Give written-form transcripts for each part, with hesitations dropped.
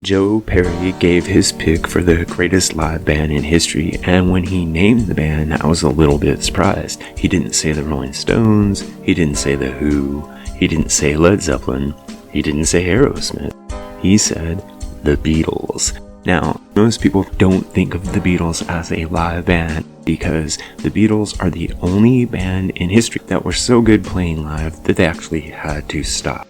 Joe Perry gave his pick for the greatest live band in history, and when he named the band, I was a little bit surprised. He didn't say the Rolling Stones, he didn't say The Who, he didn't say Led Zeppelin, he didn't say Aerosmith. He said the Beatles. Now, most people don't think of the Beatles as a live band because the Beatles are the only band in history that were so good playing live that they actually had to stop.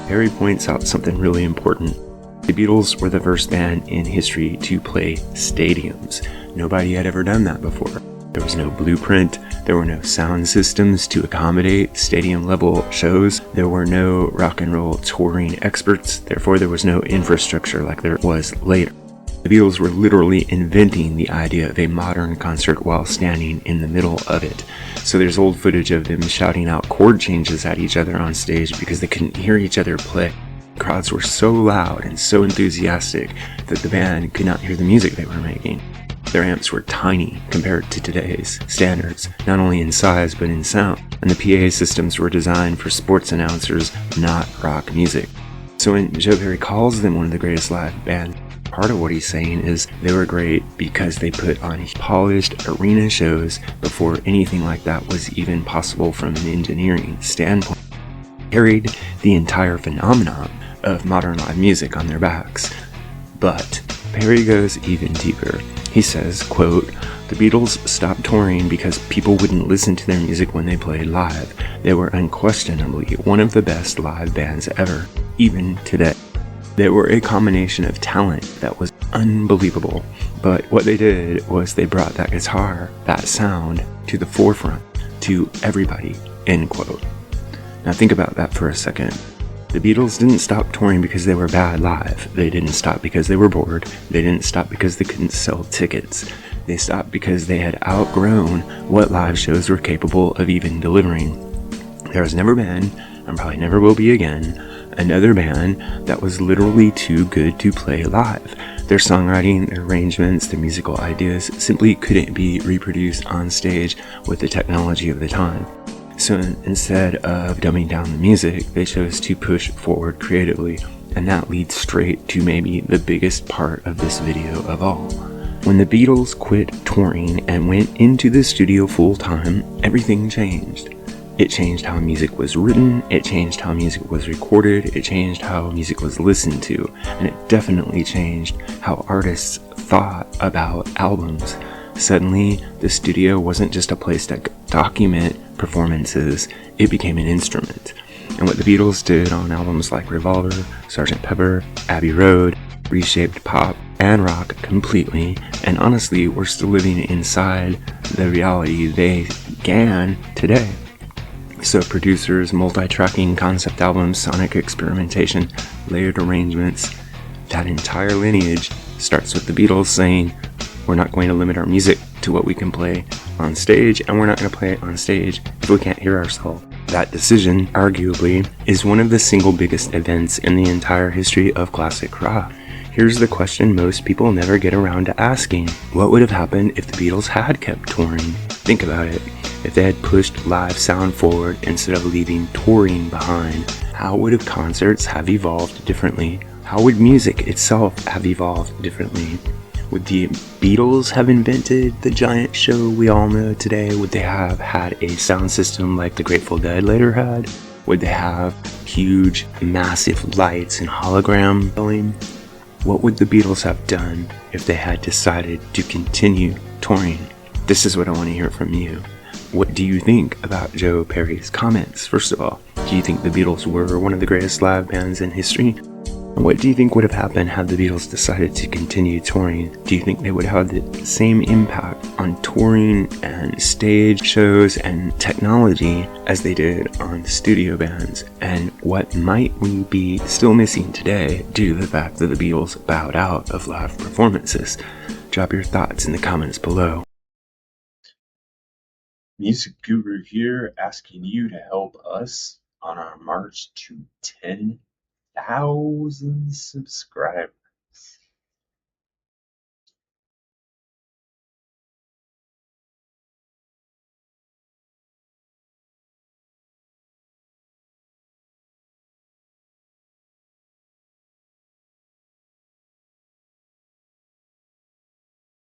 Perry points out something really important. The Beatles were the first band in history to play stadiums. Nobody had ever done that before. There was no blueprint, there were no sound systems to accommodate stadium level shows, there were no rock and roll touring experts, therefore there was no infrastructure like there was later. The Beatles were literally inventing the idea of a modern concert while standing in the middle of it. So there's old footage of them shouting out chord changes at each other on stage because they couldn't hear each other play. Crowds were so loud and so enthusiastic that the band could not hear the music they were making. Their amps were tiny compared to today's standards, not only in size but in sound, and the PA systems were designed for sports announcers, not rock music. So when Joe Perry calls them one of the greatest live bands, part of what he's saying is they were great because they put on polished arena shows before anything like that was even possible from an engineering standpoint. Carried the entire phenomenon of modern live music on their backs. But Perry goes even deeper. He says, quote, "The Beatles stopped touring because people wouldn't listen to their music when they played live. They were unquestionably one of the best live bands ever, even today. They were a combination of talent that was unbelievable, but what they did was they brought that guitar, that sound, to the forefront, to everybody," end quote. Now think about that for a second. The Beatles didn't stop touring because they were bad live. They didn't stop because they were bored. They didn't stop because they couldn't sell tickets. They stopped because they had outgrown what live shows were capable of even delivering. There has never been, and probably never will be again, another band that was literally too good to play live. Their songwriting, their arrangements, their musical ideas simply couldn't be reproduced on stage with the technology of the time. So instead of dumbing down the music, they chose to push forward creatively, and that leads straight to maybe the biggest part of this video of all. When the Beatles quit touring and went into the studio full time, everything changed. It changed how music was written, it changed how music was recorded, it changed how music was listened to, and it definitely changed how artists thought about albums. Suddenly, the studio wasn't just a place to document performances, it became an instrument. And what the Beatles did on albums like Revolver, Sgt. Pepper, Abbey Road, reshaped pop and rock completely, and honestly, we're still living inside the reality they began today. So producers, multi-tracking concept albums, sonic experimentation, layered arrangements, that entire lineage starts with the Beatles saying, we're not going to limit our music to what we can play on stage, and we're not going to play it on stage if we can't hear ourselves. That decision, arguably, is one of the single biggest events in the entire history of classic rock. Here's the question most people never get around to asking. What would have happened if the Beatles had kept touring? Think about it. If they had pushed live sound forward instead of leaving touring behind, how would have concerts have evolved differently? How would music itself have evolved differently? Would the Beatles have invented the giant show we all know today? Would they have had a sound system like the Grateful Dead later had? Would they have huge, massive lights and hologram going? What would the Beatles have done if they had decided to continue touring? This is what I want to hear from you. What do you think about Joe Perry's comments? First of all, do you think the Beatles were one of the greatest live bands in history? And what do you think would have happened had the Beatles decided to continue touring? Do you think they would have the same impact on touring and stage shows and technology as they did on studio bands? And what might we be still missing today due to the fact that the Beatles bowed out of live performances? Drop your thoughts in the comments below. MusicGuru here, asking you to help us on our march to 10,000 subscribers.